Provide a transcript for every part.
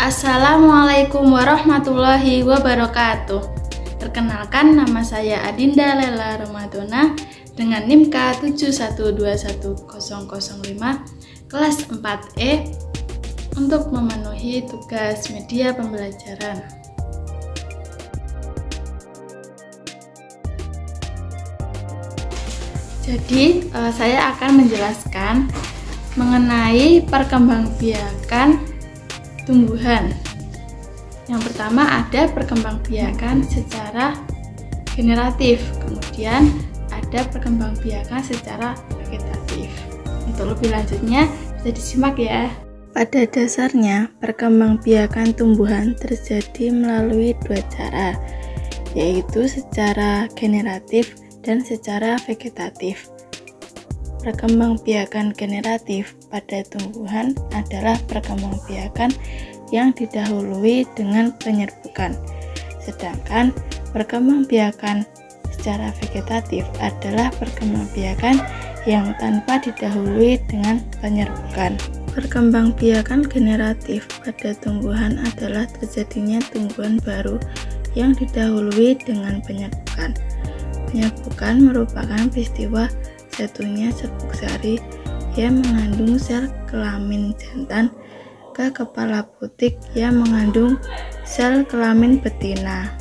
Assalamualaikum warahmatullahi wabarakatuh. Perkenalkan, nama saya Adinda Lela Ramadona dengan NIM K71211005 kelas 4E untuk memenuhi tugas media pembelajaran. Jadi, saya akan menjelaskan mengenai perkembangbiakan tumbuhan. Yang pertama ada perkembangbiakan secara generatif, kemudian ada perkembangbiakan secara vegetatif. Untuk lebih lanjutnya bisa disimak ya. Pada dasarnya, perkembangbiakan tumbuhan terjadi melalui dua cara, yaitu secara generatif dan secara vegetatif. Perkembangbiakan generatif pada tumbuhan adalah perkembangbiakan yang didahului dengan penyerbukan, sedangkan perkembangbiakan secara vegetatif adalah perkembangbiakan yang tanpa didahului dengan penyerbukan. Perkembangbiakan generatif pada tumbuhan adalah terjadinya tumbuhan baru yang didahului dengan penyerbukan. Penyerbukan merupakan peristiwa jatuhnya serbuk sari yang mengandung sel kelamin jantan ke kepala putik yang mengandung sel kelamin betina.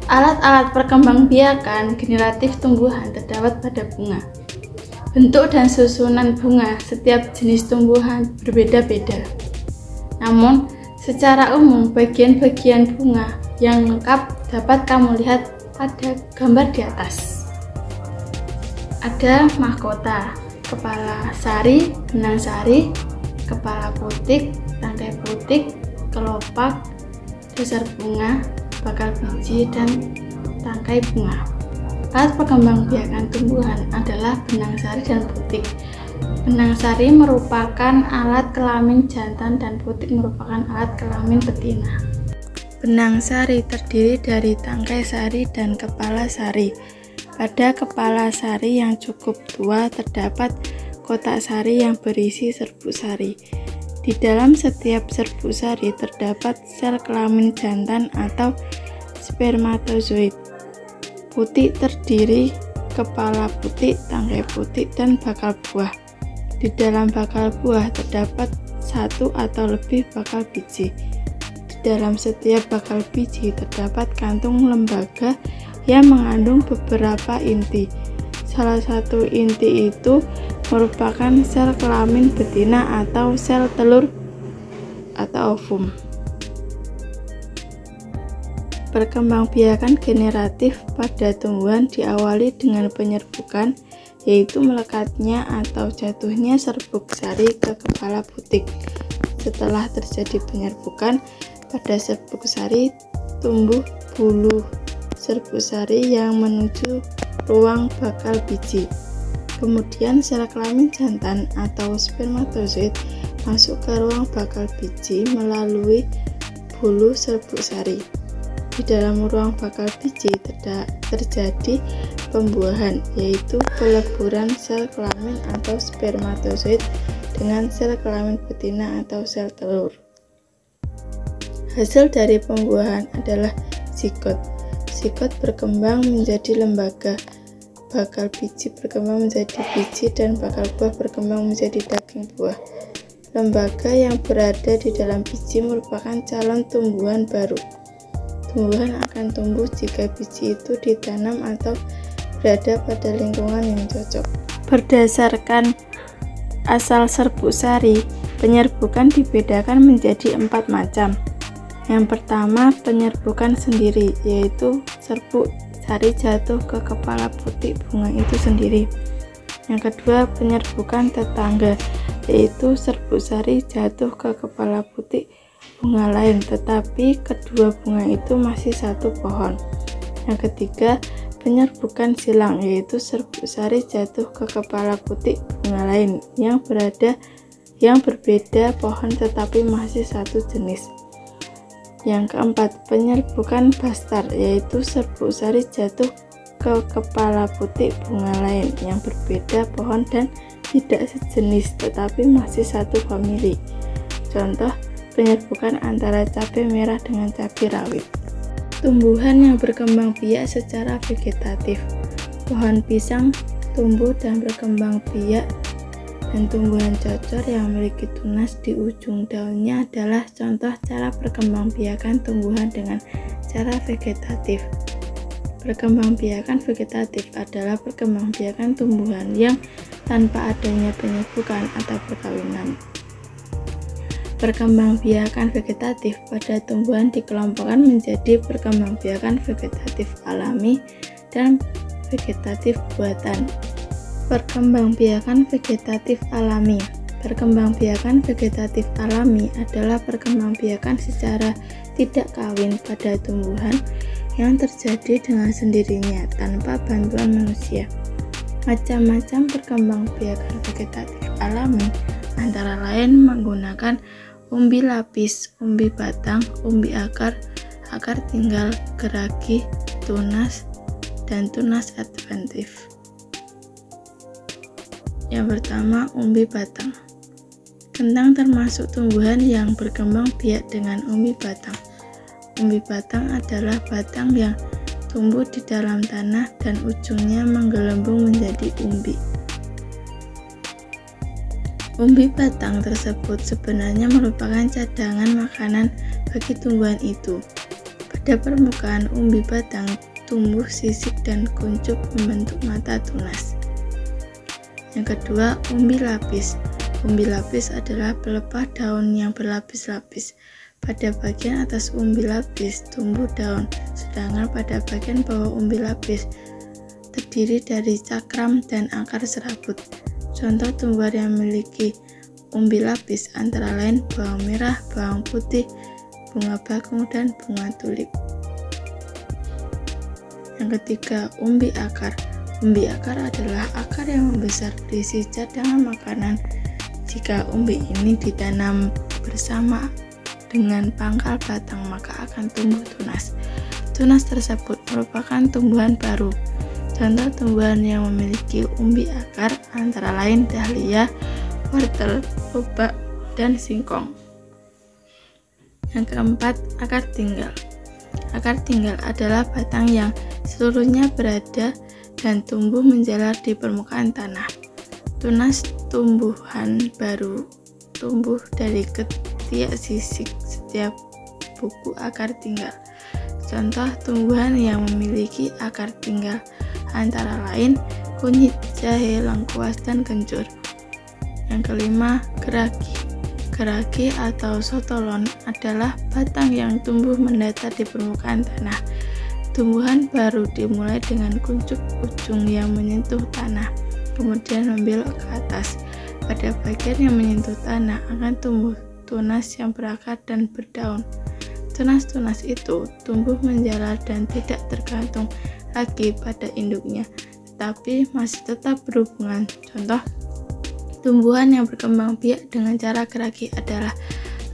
Alat-alat perkembangbiakan generatif tumbuhan terdapat pada bunga. Bentuk dan susunan bunga setiap jenis tumbuhan berbeda-beda. Namun, secara umum bagian-bagian bunga yang lengkap dapat kamu lihat pada gambar di atas. Ada mahkota, kepala sari, benang sari, kepala putik, tangkai putik, kelopak, dasar bunga, bakal biji, dan tangkai bunga. Alat perkembangbiakan tumbuhan adalah benang sari dan putik. Benang sari merupakan alat kelamin jantan dan putik merupakan alat kelamin betina. Benang sari terdiri dari tangkai sari dan kepala sari. Pada kepala sari yang cukup tua terdapat kotak sari yang berisi serbuk sari. Di dalam setiap serbuk sari terdapat sel kelamin jantan atau spermatozoid. Putik terdiri kepala putik, tangkai putik, dan bakal buah. Di dalam bakal buah terdapat satu atau lebih bakal biji. Di dalam setiap bakal biji terdapat kantung lembaga yang mengandung beberapa inti. Salah satu inti itu merupakan sel kelamin betina atau sel telur atau ovum. Perkembangbiakan generatif pada tumbuhan diawali dengan penyerbukan, yaitu melekatnya atau jatuhnya serbuk sari ke kepala putik. Setelah terjadi penyerbukan, pada serbuk sari tumbuh bulu serbuk sari yang menuju ruang bakal biji. Kemudian sel kelamin jantan atau spermatozoid masuk ke ruang bakal biji melalui bulu serbuk sari. Di dalam ruang bakal biji terjadi pembuahan, yaitu peleburan sel kelamin atau spermatozoid dengan sel kelamin betina atau sel telur. Hasil dari pembuahan adalah zigot. Zigot berkembang menjadi lembaga, bakal biji berkembang menjadi biji, dan bakal buah berkembang menjadi daging buah. Lembaga yang berada di dalam biji merupakan calon tumbuhan baru. Tumbuhan akan tumbuh jika biji itu ditanam atau berada pada lingkungan yang cocok. Berdasarkan asal serbuk sari, penyerbukan dibedakan menjadi 4 macam. Yang pertama, penyerbukan sendiri, yaitu serbuk sari jatuh ke kepala putik bunga itu sendiri. Yang kedua, penyerbukan tetangga, yaitu serbuk sari jatuh ke kepala putik bunga lain, tetapi kedua bunga itu masih satu pohon. Yang ketiga, penyerbukan silang, yaitu serbuk sari jatuh ke kepala putik bunga lain yang berbeda pohon tetapi masih satu jenis. Yang keempat, penyerbukan bastar, yaitu serbuk sari jatuh ke kepala putik bunga lain yang berbeda pohon dan tidak sejenis tetapi masih satu famili. Contoh, penyerbukan antara cabai merah dengan cabai rawit. Tumbuhan yang berkembang biak secara vegetatif. Pohon pisang tumbuh dan berkembang biak, dan tumbuhan cocor yang memiliki tunas di ujung daunnya adalah contoh cara perkembangbiakan tumbuhan dengan cara vegetatif. Perkembangbiakan vegetatif adalah perkembangbiakan tumbuhan yang tanpa adanya penyerbukan atau perkawinan. Perkembangbiakan vegetatif pada tumbuhan dikelompokkan menjadi perkembangbiakan vegetatif alami dan vegetatif buatan. Perkembangbiakan vegetatif alami. Perkembangbiakan vegetatif alami adalah perkembangbiakan secara tidak kawin pada tumbuhan yang terjadi dengan sendirinya tanpa bantuan manusia. Macam-macam perkembangbiakan vegetatif alami antara lain menggunakan umbi lapis, umbi batang, umbi akar, akar tinggal, geragi, tunas, dan tunas adventif. Yang pertama, umbi batang. Kentang termasuk tumbuhan yang berkembang biak dengan umbi batang. Umbi batang adalah batang yang tumbuh di dalam tanah dan ujungnya menggelembung menjadi umbi. Umbi batang tersebut sebenarnya merupakan cadangan makanan bagi tumbuhan itu. Pada permukaan umbi batang tumbuh sisik dan kuncup membentuk mata tunas. Yang kedua, umbi lapis. Umbi lapis adalah pelepah daun yang berlapis-lapis. Pada bagian atas umbi lapis tumbuh daun, sedangkan pada bagian bawah umbi lapis terdiri dari cakram dan akar serabut. Contoh tumbuhan yang memiliki umbi lapis antara lain bawang merah, bawang putih, bunga bakung, dan bunga tulip. Yang ketiga, umbi akar. Umbi akar adalah akar yang membesar berisi cadangan makanan. Jika umbi ini ditanam bersama dengan pangkal batang, maka akan tumbuh tunas. Tunas tersebut merupakan tumbuhan baru. Contoh tumbuhan yang memiliki umbi akar antara lain dahlia, wortel, lobak, dan singkong. Yang keempat, akar tinggal. Akar tinggal adalah batang yang seluruhnya berada dan tumbuh menjalar di permukaan tanah. Tunas tumbuhan baru tumbuh dari ketiak sisik setiap buku akar tinggal. Contoh tumbuhan yang memiliki akar tinggal antara lain kunyit, jahe, lengkuas, dan kencur. Yang kelima, geragi. Geragi atau sotolon adalah batang yang tumbuh mendatar di permukaan tanah. Tumbuhan baru dimulai dengan kuncup ujung yang menyentuh tanah, kemudian membelok ke atas. Pada bagian yang menyentuh tanah akan tumbuh tunas yang berakar dan berdaun. Tunas-tunas itu tumbuh menjalar dan tidak tergantung lagi pada induknya, tetapi masih tetap berhubungan. Contoh tumbuhan yang berkembang biak dengan cara geragi adalah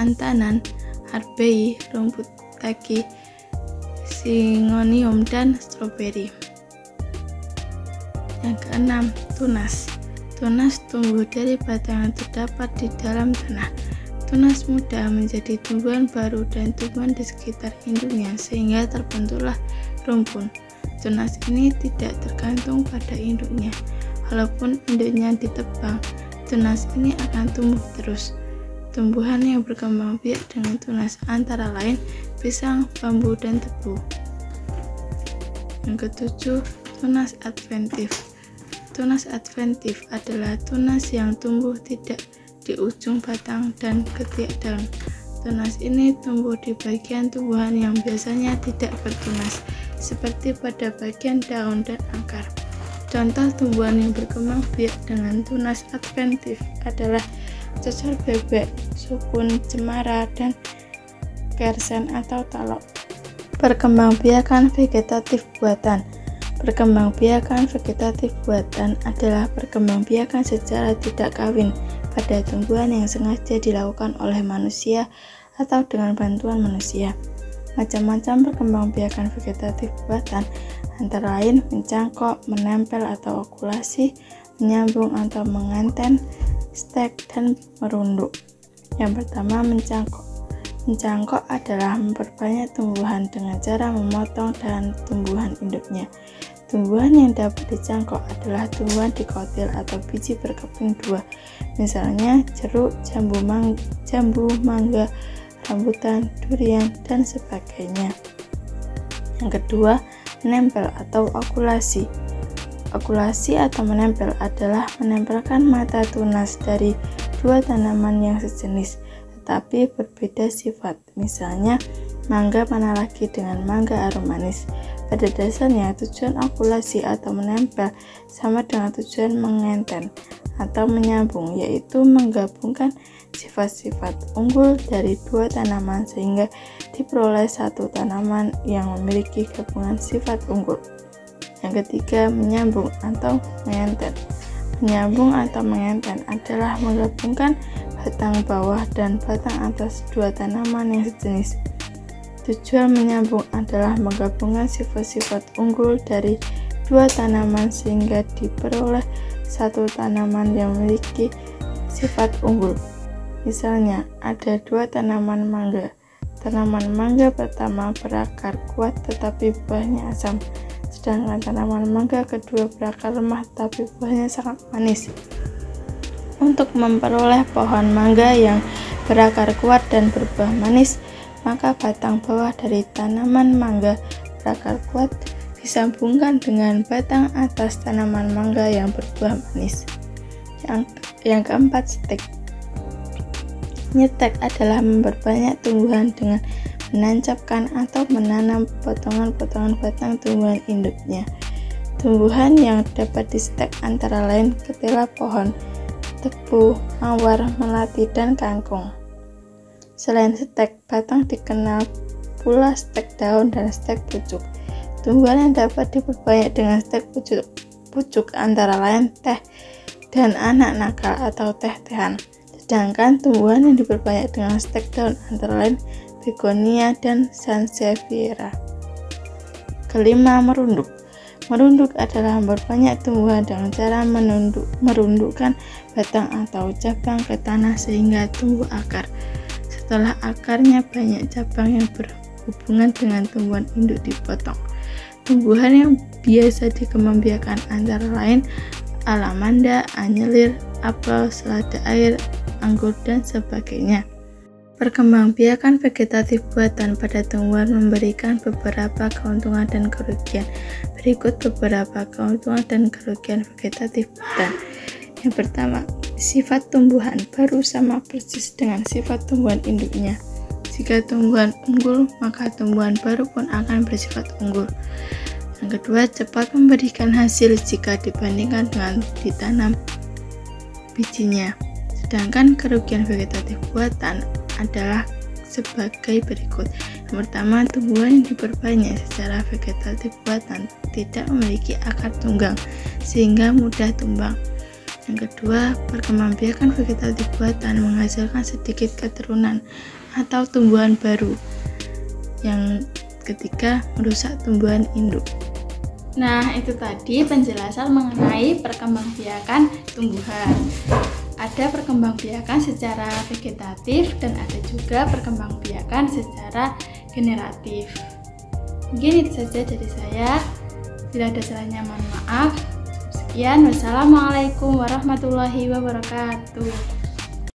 antanan, arbei, rumput taki, syngonium, dan stroberi. Yang keenam, tunas. Tunas tumbuh dari batang yang terdapat di dalam tanah. Tunas muda menjadi tumbuhan baru dan tumbuhan di sekitar induknya sehingga terbentuklah rumpun. Tunas ini tidak tergantung pada induknya. Walaupun induknya ditebang, tunas ini akan tumbuh terus. Tumbuhan yang berkembang biak dengan tunas antara lain pisang, bambu, dan tebu. Yang ketujuh, tunas adventif. Tunas adventif adalah tunas yang tumbuh tidak di ujung batang dan ketiak daun. Tunas ini tumbuh di bagian tumbuhan yang biasanya tidak bertunas, seperti pada bagian daun dan akar. Contoh tumbuhan yang berkembang biak dengan tunas adventif adalah cocor bebek, sukun, cemara, dan kersen atau talok. Perkembangbiakan vegetatif buatan. Perkembangbiakan vegetatif buatan adalah perkembangbiakan secara tidak kawin pada tumbuhan yang sengaja dilakukan oleh manusia atau dengan bantuan manusia. Macam-macam perkembangbiakan vegetatif buatan antara lain mencangkok, menempel atau okulasi, menyambung atau menganten, stek, dan merunduk. Yang pertama, mencangkok. Mencangkok adalah memperbanyak tumbuhan dengan cara memotong dahan tumbuhan induknya. Tumbuhan yang dapat dicangkok adalah tumbuhan dikotil atau biji berkeping dua, misalnya jeruk, jambu, mangga, rambutan, durian, dan sebagainya. Yang kedua, menempel atau okulasi. Okulasi atau menempel adalah menempelkan mata tunas dari dua tanaman yang sejenis tetapi berbeda sifat, misalnya mangga panalagi dengan mangga arum manis. Pada dasarnya, tujuan okulasi atau menempel sama dengan tujuan mengenten atau menyambung, yaitu menggabungkan sifat-sifat unggul dari dua tanaman sehingga diperoleh satu tanaman yang memiliki gabungan sifat unggul. Yang ketiga, menyambung atau mengenten. Menyambung atau mengenten adalah menggabungkan batang bawah dan batang atas dua tanaman yang sejenis. Tujuan menyambung adalah menggabungkan sifat-sifat unggul dari dua tanaman sehingga diperoleh satu tanaman yang memiliki sifat unggul. Misalnya, ada dua tanaman mangga. Tanaman mangga pertama berakar kuat tetapi buahnya asam, sedangkan tanaman mangga kedua berakar lemah tetapi buahnya sangat manis. Untuk memperoleh pohon mangga yang berakar kuat dan berbuah manis, maka batang bawah dari tanaman mangga berakar kuat disambungkan dengan batang atas tanaman mangga yang berbuah manis. Yang keempat, stek. Nyetek adalah memperbanyak tumbuhan dengan menancapkan atau menanam potongan-potongan batang tumbuhan induknya. Tumbuhan yang dapat distek antara lain ketela pohon, tebu, mawar, melati, dan kangkung. Selain stek batang dikenal pula stek daun dan stek pucuk. Tumbuhan yang dapat diperbanyak dengan stek pucuk antara lain teh dan anak nakal atau teh-tehan. Sedangkan tumbuhan yang diperbanyak dengan stek daun antara lain begonia dan sansevieria. Kelima, merunduk. Merunduk adalah memperbanyak tumbuhan dengan cara merundukkan batang atau cabang ke tanah sehingga tumbuh akar. Setelah akarnya banyak cabang yang berhubungan dengan tumbuhan induk dipotong. Tumbuhan yang biasa dikembangbiakan antara lain alamanda, anyelir, apel, selada air, anggur, dan sebagainya. Perkembangbiakan vegetatif buatan pada tumbuhan memberikan beberapa keuntungan dan kerugian. Berikut beberapa keuntungan dan kerugian vegetatif buatan. Yang pertama, sifat tumbuhan baru sama persis dengan sifat tumbuhan induknya. Jika tumbuhan unggul, maka tumbuhan baru pun akan bersifat unggul. Yang kedua, cepat memberikan hasil jika dibandingkan dengan ditanam bijinya. Sedangkan kerugian vegetatif buatan adalah sebagai berikut. Yang pertama, tumbuhan yang diperbanyak secara vegetatif buatan tidak memiliki akar tunggang sehingga mudah tumbang. Yang kedua, perkembangbiakan vegetatif buatan menghasilkan sedikit keturunan atau tumbuhan baru. Yang ketiga, merusak tumbuhan induk. Nah, itu tadi penjelasan mengenai perkembangbiakan tumbuhan. Ada perkembangbiakan secara vegetatif dan ada juga perkembangbiakan secara generatif. Mungkin itu saja dari saya. Bila ada salahnya mohon maaf. Sekian, wassalamualaikum warahmatullahi wabarakatuh.